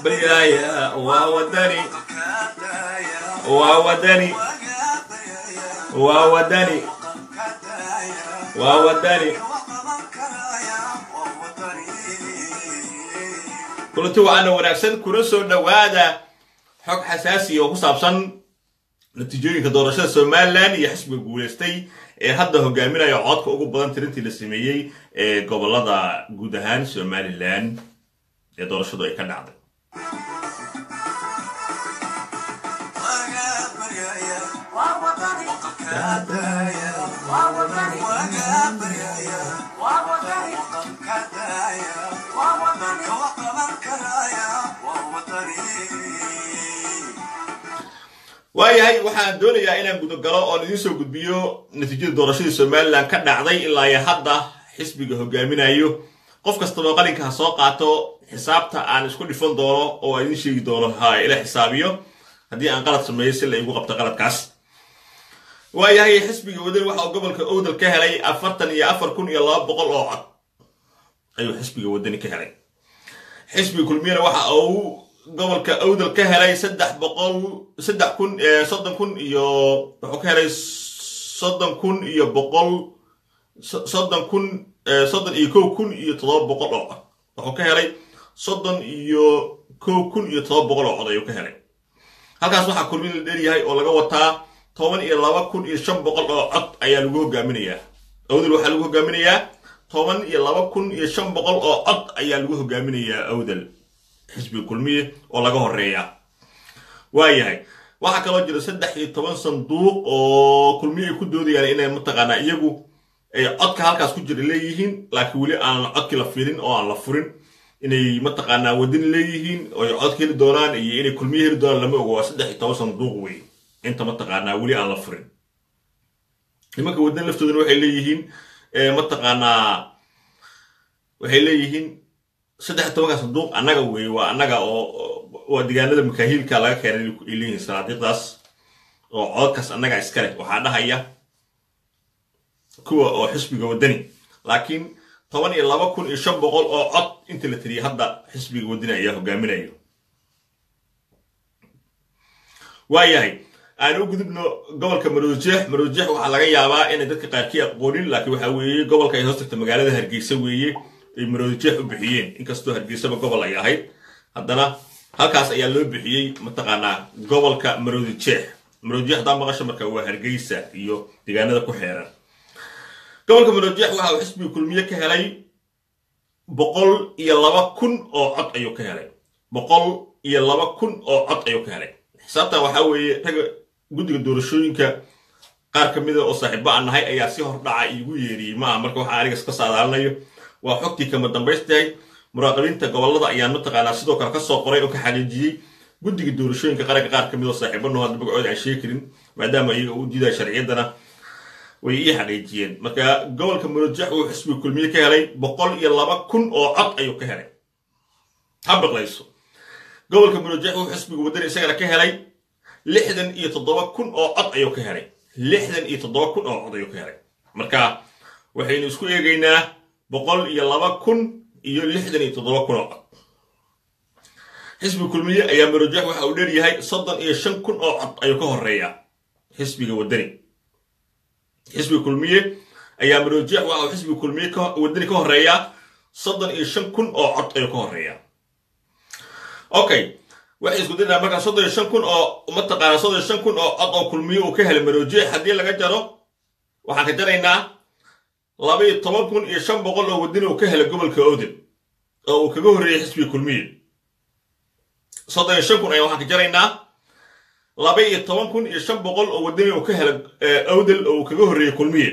بريايا وودني وودني وودني وودني كنت وأنا ونفسن كرسو نوادا حق حساسي وخصابسن نتيجة كدورشة سومالان يحسب الجولستي هذا هو جامعنا يعاد كأوجو بدن ترنتي للسمية قبل هذا جودهان سومالان يدورشة ده يكون عادي waayahay waxaan doonayaa inaan gudo galo oo idin soo gudbiyo natiijada doorashada Soomaaliland ka dhacday ilaa hadda xisbiga hogaaminayo qof kasta oo qalinka soo qaato xisaabta aan isku dhifan doono oo idin sheegi doono ila xisaabiyo haddii aan qalad sameeyo si la igu qabto qaladkaas waayahay xisbiga wadani waxa uu gobolka Awdal ka helay 44,200 oo cod ayuu xisbiga wadani ka helay xisbiga kulmiyana waxa uu gobolka Awdal ka helay 300,000 iyo wuxuu ka helay 30,000 iyo 700,000 wuxuu ka helay 30,000 oo cod ayuu ka helay halkaas waxa kulmiyada dheeryahay oo laga wataa 12,500 oo cod ayaa lagu hogaaminayaa Awdal waxa lagu hogaaminayaa 12,500 oo cod ayaa lagu hogaaminayaa Awdal xisbi kulmiye oo laga horeeya waayahay waxa kale oo jira 13 sanduuq oo kulmiye ku doodayaan inay mataqaana iyagu ay codka halkaas ku jira leeyihiin laakiin wali aan codkii la fiirin oo aan la furin inay mataqaana wadin leeyihiin oo ay codka heli doonaan iyo inay kulmiye heli doonaan lama oga 13 sanduuq weey inta mataqaana wali aan la furin nimanka wadin laftooduna waxay leeyihiin mataqaana waxay leeyihiin 13 sanduuq annaga weey waa annaga oo deegaanada makaahilka laga keenay ilayeen sanaadiqdaas oo codkaas annaga iska leh waxa dhahaya kuwa oo xisbiga wadani laakiin 12,500 oo cod inta la tiriyay hadda xisbiga wadani ayaa hogaaminayo waayahay aan u gudubno gobolka Maroodijeex waxa laga yaabaa in dadka qaarkii aqoonin laakiin waxa weeye gobolka ay hoos tagtay magaalada Hargeysa weeye ay Maroodijeex u bixiyeen inkastoo Hargeysa gobol ay ahayd haddana halkaas ayaa loo bixiyay mataqaana gobolka Maroodijeex hadda maqasho marka waa Hargeysa iyo deegaanada ku xeeran gobolka Maroodijeex waxa uu xisbiga kulmiye ka helay 102,000 oo cod ayuu ka helay 102,000 oo cod ayuu ka helay xisaabtan waxa weeye rag guddiga doorashooyinka qaar kamid ah oo saaxiibo aan nahay ayaa si hor dhaca igu yeeriyay marka waxa aniga iska saadaalnayo waa xogtii kama dambaystay muraaqabiinta gobolada ayaa mataqaana sidoo kale ka soo qoray oo ka xaqiijiyay guddiga doorashooyinka qaranka qaar kamid ah saaxiibano hadda magacooda aan sheegi karin maadaama iyaga uu diiday sharciyadana way ii xaqiijiyeen marka gobolka Maroodijeex uu xisbiga kulmiye ka helay 102,000 oo cod ayuu ka helay habaqlayso gobolka Maroodijeex uu xisbiga wadani isagana ka helay 67,000 oo cod ayuu ka helay 67,000 oo cod ayuu ka helay marka waxaynu isku eegaynaa 102,000 iyo 67,000 oo cod xisbiga kulmiye ayaa Maroodijeex waxa uu dheeryahay 35,000 oo cod ayuu ka horeeyaa xisbiga wadani xisbiga kulmiye ayaa Maroodijeex waxa uu xisbiga kulmiye wadani ka horeeyaa 35,000 oo cod ayuu ka horeeyaa okay waxay isku dayna marka 35,000 oo mataqaana 35,000 oo cod oo kulmiye uu ka helay Maroodijeex haddii laga jaro waxaan ka jaraynaa 12,500 oo wadani uu ka helay gobolka Awdal oo uu kaga horeeyay xisbiga kulmiye 35,000 ay waxaan ka jaraynaa 12,500 oo wadani uu ka helay Awdal oo uu kaga horeeyay kulmiye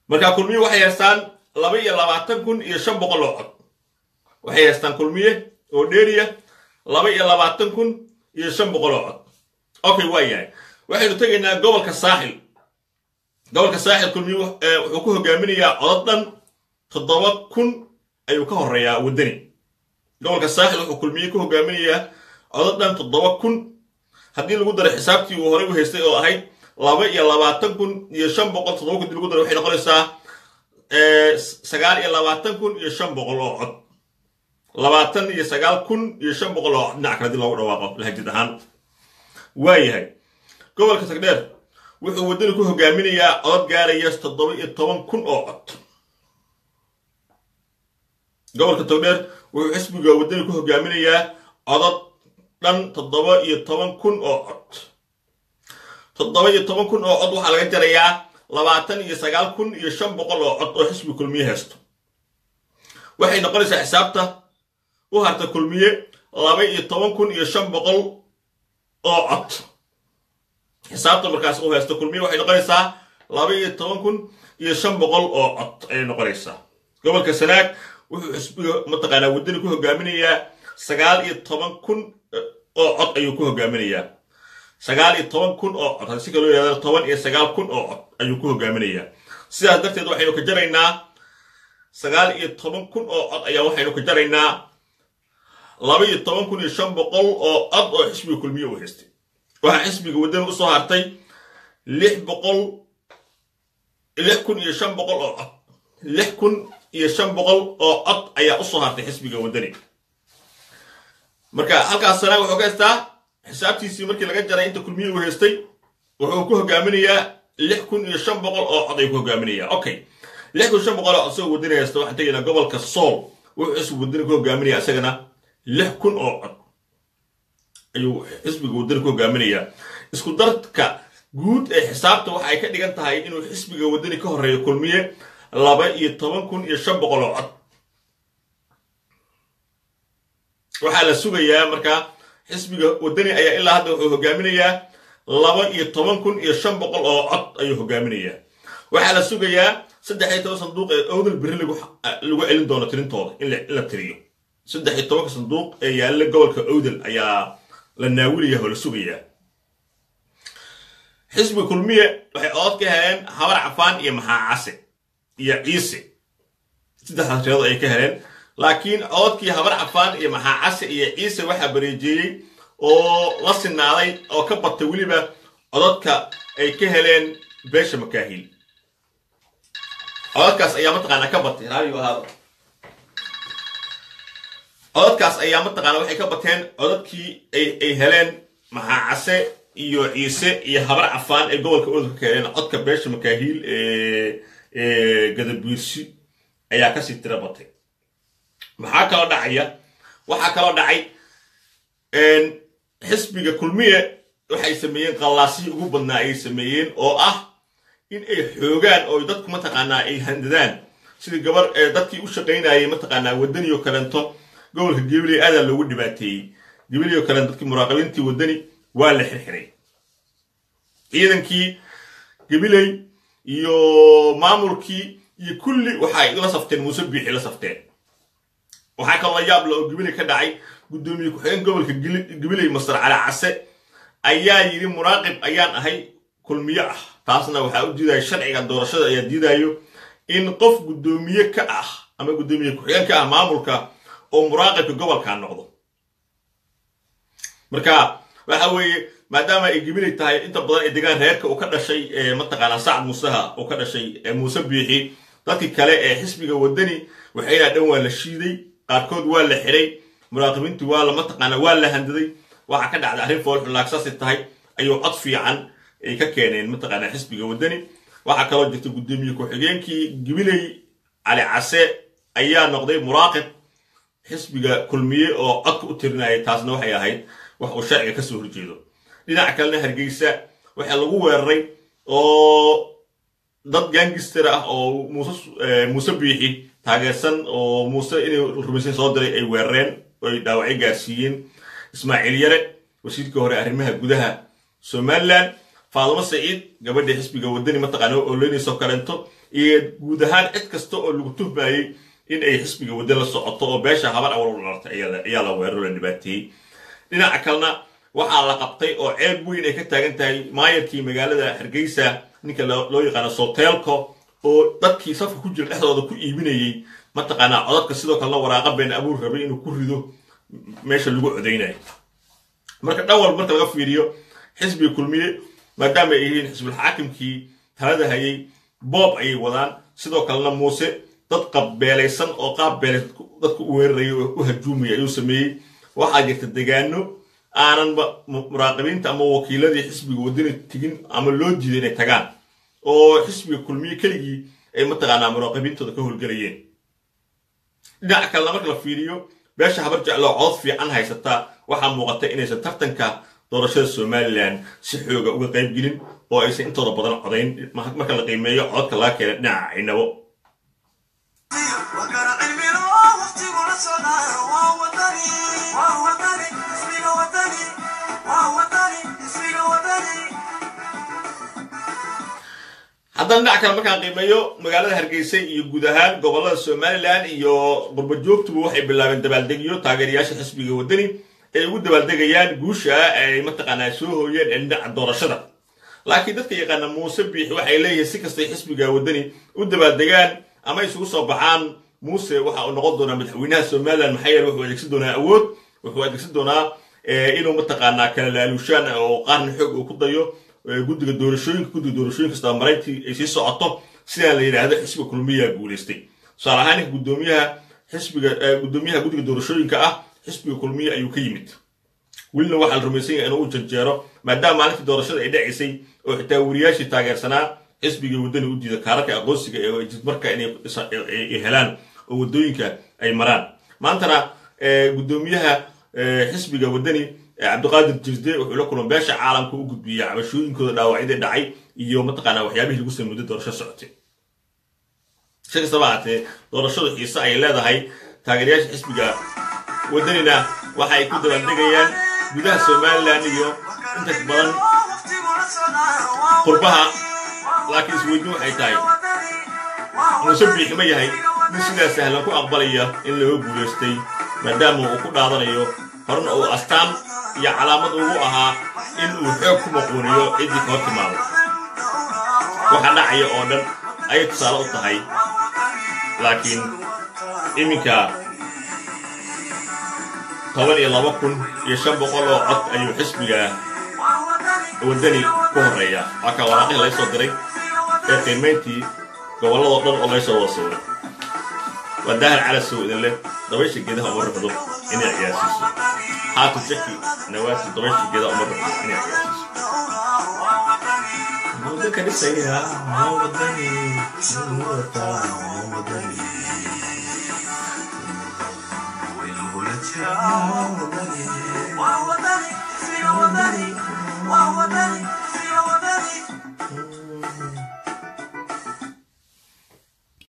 marka kulmiye waxay haystaan 22,500 oo cod waxay haystaan kulmiye oo dheeriya 22,500 oo cod okay waayahay waxaynu tagaynaa gobolka saaxil kulmiye wuxuu ku hogaaminayaa cod dhan 7,000 ayuu ka horeeyaa wadani gobolka saaxil wuxuu kulmiye ku hogaaminayaa cod dhan 7,000 haddii lagu daro xisaabtii uu horey u haystay oo ahayd 22,500 lagu daro waxay noqonaysaa 29,500 oo cod labaatan iyo sagaal kun iyo shan boqol oo dhinac kale dib loogu dhawaaqo lahajad ahaan waayahay gobolka tagdheer wuxuu wadani ku hogaaminayaa codad gaaraya 17 oo cod gobolka tagdheer wuxuu xisbiga wadani ku hogaaminayaa codad dhan 17 oo cod 17 oo cod waxaa laga jarayaa 29 kun iyo 500 oo cod oo xisbi kulmiye haysto waxay noqonaysaa xisaabta u harta kulmiye 12 kun iyo 500 oo cod xisaabta markaas u haysto kulmiye waxay noqonaysaa 12 kun iyo 500 oo cod ay noqonaysaa gobolka sanaag wuxuu xisbiga mataqaanaa wadani ku hogaaminayaa 19 kun oo cod ayuu ku hogaaminayaa 19 kun oo cod si kale loo yiraahdo 19 kun oo cod ayuu ku hogaaminayaa sidaas darteed waxaynu ka jaraynaa 19 kun oo cod ayaa waxaynu ka jaraynaa 12 kun iyo 500 oo cod oo xisbiga kulmiye u haystay waxa xisbiga wadani u soo hartay 6 kun iyo 500 oo cod 6 kun iyo 500 oo cod ayaa u soo hartay xisbiga wadani marka halkaas sana wuxuu ka haystaa xisaabtiisii markii laga jaray inta kulmiye u haystay wuxuu ku hogaaminayaa 6 kun iyo 500 oo cod ay ku hogaaminayaa okay 6 kun iyo 500 oo soo wadani haysta waxaan tagaynaa gobolka Sool wuxuu xisbiga wadani ku hogaaminayaa isagana 6 kun oo cod ayuu xisbiga wadani ku hogaaminayaa isku darka guud ee xisaabta waxa ay ka dhigan tahay inuu xisbiga wadani ka horeeyo kulmiye 12 kun iyo 500 oo cod waxa la sugayaa marka xisbiga wadani ayaa ilaa hadda wuxuu hogaaminayaa 12 kun iyo 500 oo cod ayuu hogaaminayaa waxa la sugayaa 13 sanduuq ee awdal bari lagu celin doono tirintooda in la tiriyo 13 sanduuq ee yaalla gobolka awdal ayaa la naawiliyaa oo la sugayaa xisbiga kulmiye waxay cod ka heleen habar cafaan iyo maxaa case iyo ciise saddex reedo ay ka heleen laakiin codkii habar cafaan iyo maxaa case iyo ciise waxa bareejiyay oo la sinaaday oo ka batay waliba codadka ay ka heleen beesha makaahil codadkaas ayaa mataqaana ka batay raadiyo ahaado codadkaas ayaa mataqaana waxay ka bateen codadkii ay heleen maxaa case iyo ciise iyo habar cafaan ee gobolka Oodka ka heleen codka beesha makaahil gadabuursi ayaa ka sii tira batay maxaa kala dhacaya waxa kala dhacay xisbiga kulmiye waxay sameeyeen qalaasi ugu badnaa ay sameeyeen oo ah in ay xoogaan oo dadku mataqaanaa ay handadaan sidii gabar dadkii u shaqeynayay mataqaanaa wadani oo kalento gobolka Gabiley aad loogu dhibaateeyay Gabiley oo kalento dadkii muraaqabiintii wadani waa la xirxiray ciidankii Gabiley iyo maamulkii iyo kulli waxay la safteen Muuse Biixi la safteen waxa kale yaab loo Gabiley ka dhacay gudoomiye ku xigeen gobolka Gabiley Masar Cali Case ayaa yiri muraaqib ayaan ahay kulmiye ah taasna waxa u diiday sharciga doorashada ayaa diidayo in qof gudoomiye ka ah ama gudoomiye ku xigeen ka ah maamulka oo muraaqibka gobolka noqdo marka waxa weeye maadaama ay Gabiley tahay inta badan ay deegaan reerka uu ka dhashay mataqaana Sacad Muusaha uu ka dhashay Muuse Biixi dadkii kale ee xisbiga wadani waxayna dhan waa la shiiday qaarkood waa la xiray muraaqibintu waa la mataqaana waa la handaday waxa ka dhacday arrin fool xulaagsaas tahay ayuu cod fiican ay ka keeneen mataqaana xisbiga wadani waxa kale oo jirta gudoomiye ku xigeenkii Gabiley Cali Case ayaa noqday muraaqib xisbiga kulmiye oo cod u tirinayay taasna waxay ahayd wax uu sharciga ka soo horjeedo dhinaca kalena Hargeysa waxa lagu weeraray oo dad gangster ah oo Muuse Biixi taageersan oo Muuse inay rumaysan soo diray ay weerareen oo ay dhaawacay gaarsiiyeen Ismaaciil Yare wasiirka hore arrimaha gudaha Somaliland Faadimo Saciid gabadha xisbiga wadani mataqaana oo leenayso kalento iyo guud ahaan cid kasta oo lagu tuhmayay in ay xisbiga wadani la socoto oo beesha habar awal u dhaltay ayaa la weeraro la dhibaateeyay dhinaca kalena waxa la qabtay oo ceeb weyn ay ka taagan tahay maayarkii magaalada Hargeysa ninka loo yaqaan Sotelco oo dadkii safka ku jira dhexdooda ku iibinayay mataqaana codadka sidoo kale waraaqa been abuur rabay inuu ku rido meesha lagu codeynay marka dhawal marka laga fiiriyo xisbiga kulmiye maadaama ay yihiin xisbul xaakimkii talada hayay boob ay wadaan sidoo kalena Muuse dad qabbeelaysan oo qaab beelay dadku u weerarayo u hajuumaya ayuu sameeyey waxaa jirta deegaano aananba muraaqibiinta ama wakiiladii xisbiga wadani tigin ama loo diiday inay tagaan oo xisbiga kulmiye keligii ay mataqaanaa muraaqibiintooda ka howlgalayeen dhinaca kalena marka la fiiriyo beesha habar jecloo cod fiican haysata waxaa muuqata inaysan tartanka doorashada somaliland si xooga uga qayb gelin oo aysan intooda badan codayn marka la qiimeeyo codka laga keenay dhinaca Caynabo haddana dhinaca kale markaan qiimeeyo magaalada Hargeysa iyo guud ahaan gobolada Somaliland iyo qurbo-joogtuba waxay bilaabeen dabaaldegyo taageerayaasha xisbiga wadani ay ugu dabaaldegayaan guusha ay mataqaanaa soo hooyeen dhinaca doorashada laakiin dadka yaqaana Muuse Biixi waxay leeyihiin si kasta xisbiga wadani u dabaaldegaan ama isugu soo baxaan Muuse waxa uu noqon doonaa madaxweynaha Somaliland maxay yeelay wuxuu adeegsan doonaa awood wuxuu adeegsan doonaa inuu mataqaanaa kala laalushaan oo qarn xoog uu ku dayo guddiga doorashooyinka kasta mareyntii ay sii socoto sida la yiraahdo xisbiga kulmiye guuleystay saarahaan gudoomiyaha guddiga doorashooyinka ah xisbiga kulmiye ayuu ka yimid wilna waxa la rumaysan yahay inuu u janjeero maadaama maalintii doorashada ay dhacisay oo xitaa wariyaashii taageersanaa xisbiga wadani u diiday kaararka aqoonsiga ee marka inay helaan oo wadooyinka ay maraan maantana gudoomiyaha xisbiga wadani Cabdiqaadir Jirde wuxuu la kulmay beesha caalamka u gudbiyay cabashooyinkooda dhaawacyada dhacay iyo mataqaanaa waxyaabihii lagu sameeyay doorasho socotay shaqo sabaate doorashada xiisa ay leedahay taageerayaasha xisbiga wadanina waxa ay ku dabaaldegayaan gudaha Somaliland iyo inta badan qurbaha laakiin isweydiin waxay tahay Muuse Biixi ma yahay mid sidaas sahlan ku aqbalaya in lagu guuleystay maadaama uu ku dhaadanayo horna uu astaan iyo calaamad ugu ahaa in uu xoog ku maquuniyo cidii ka hortimaado waxa dhacaya oo dhan ay tusaale u tahay laakiin iminka 12,500 oo cod ayuu xisbiga wadani ku horeeya waxa waraaqii la soo diray ee qiimeyntii gobolada dhan oo la soo wasaaray wadahar على السوق اللي ضويش كده أمر بدو إني عياسيس هاتو تشكي نواس ضويش كده أمر بدو إني عياسيس موضوع كده سيئة موضوعي موضوعي